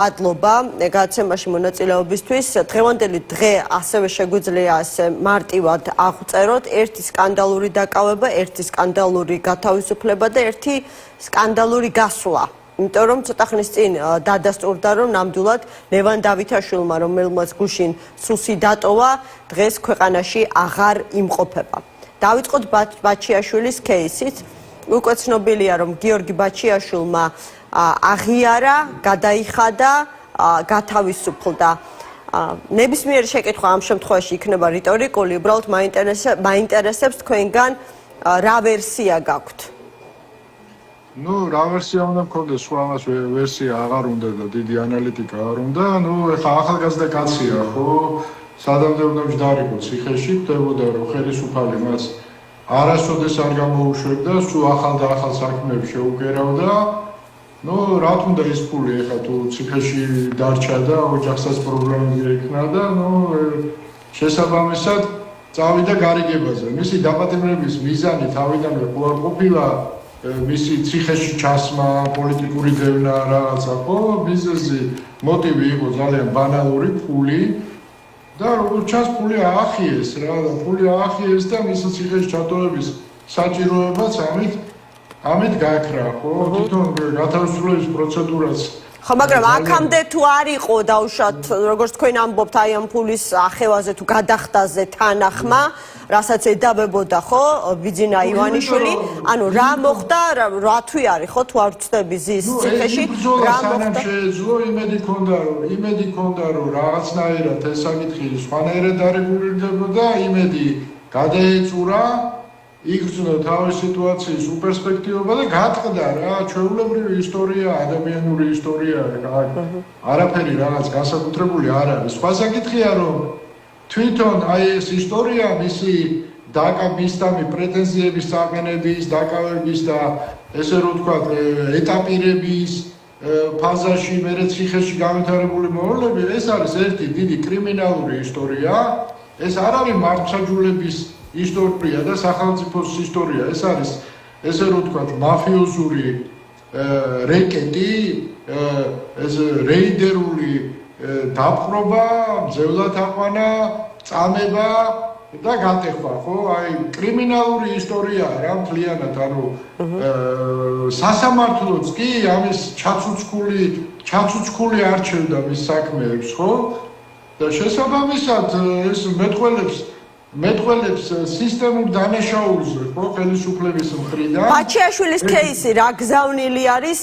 Adloba, გაცემაში მონაწილეობისთვის დღევანდელი დღე ასევე შეგვიძლია ასე მარტივად აღწეროთ ერთი სკანდალური დაკავება, ერთი სკანდალური გათავისუფლება და ერთი სკანდალური გასვლა. იმიტომ რომ ცოტა ხნის წინ დადასტურდა რომ ნამდვილად ლევან დავითაშვილმა რომელმაც გუშინ სუსი დატოვა დღეს ქვეყანაში აღარ იმყოფება. დავიწყოთ ბაჩიაშვილის кейსით. უკვე ცნობილია რომ გიორგი ბაჩიაშვილმა აღიარა, გადაიხადა, გათავისუფლდა. ნებისმიერი შეკითხვა ამ შემთხვევაში იქნება რიტორიკული, უბრალოდ მაინტერესებს თქვენგან რა ვერსია გაქვთ? რა ვერსია უნდა მქონდეს, სხვა ამას ვერსია აღარ უნდა და დიდი ანალიტიკა არ უნდა. ეხლა ახალგაზრდა კაცია, ხო? სადამდე უნდა მჯდარიყო ციხეში, ხდებოდა რომ ხელისუფალი მას არასოდეს არ გამოუშვებდა, სულ ახალ და ახალ საქმეებს შეუგერავდა. რა თუნდა ის ფული ეხლა თუ ციხეში დარჩა და ოჯახსაც პრობლემები ექნა და შესაბამისად წავიდა გარიგებაზე. მისი დაპატიმრების მიზანი თავიდანვე არ ყოფილა მისი ციხეში ჩასმა, პოლიტიკური დევნა რაღაცა, ხო? მიზეზი, მოტივი იყო ძალიან ბანალური, ფული და როგორც ჩანს ფული აახიეს რა და ფული აახიეს და მისი ციხეში ჩატოვების საჭიროებაც ამით გაქრა, ხო? თვითონ გათავისუფლების პროცედურაც ხო, მაგრამ აქამდე თუ არ იყო დაუშვათ, როგორც თქვენ ამბობთ, აი ამ ფულის ახევაზე თუ გადახდაზე თანახმა, რასაც ედავებოდა, ხო, ბიძინა ივანიშვილი, ანუ რა მოხდა, რა თვი არის, ხო, თუ არ ვწდები ზის ციხეში, რა მოხდა? შეეძლო, იმედი ქონდა, რომ რაღაცნაირად ეს საკითხი სხვანაირად არეგულირდებოდა, იმედი გადაეწურა იგრძნო თავის სიტუაციის უპერსპექტივობა და გატყდა რა ჩვეულებრივი ისტორია, ადამიანური ისტორია, არაფერი რაღაც განსაკუთრებული არ არის. სხვა საკითხია რომ თვითონ აი ეს ისტორია მისი დაკავისთამი პრეტენზიების საყენების, დაკავების და ესე რომ ვთქვათ, ეტაპირების ფაზაში მერე ციხეში განვითარებული მოვლენები, ეს არის ერთი დიდი კრიმინალური ისტორია. ეს არ არის მართლმსაჯულების ისტორია და სახელმწიფოს ისტორია. ეს არის ესე რომ ვთქვათ, მაფიოზური რეკეტი, ეს რეიდერული დაპყრობა, მძევლად აყვანა, წამება და გატეხვა, ხო? აი კრიმინალური ისტორიაა რა მთლიანად, ანუ სასამართლოც კი ამის ჩაცუცქული არჩევდა მის საქმეებს, ხო? და შესაბამისად ეს მეტყველებს სისტემურ დანაშაულზე, ხო, ხელისუფლების მხრიდან. ბაჩიაშვილის кейსი რა გზავნილი არის?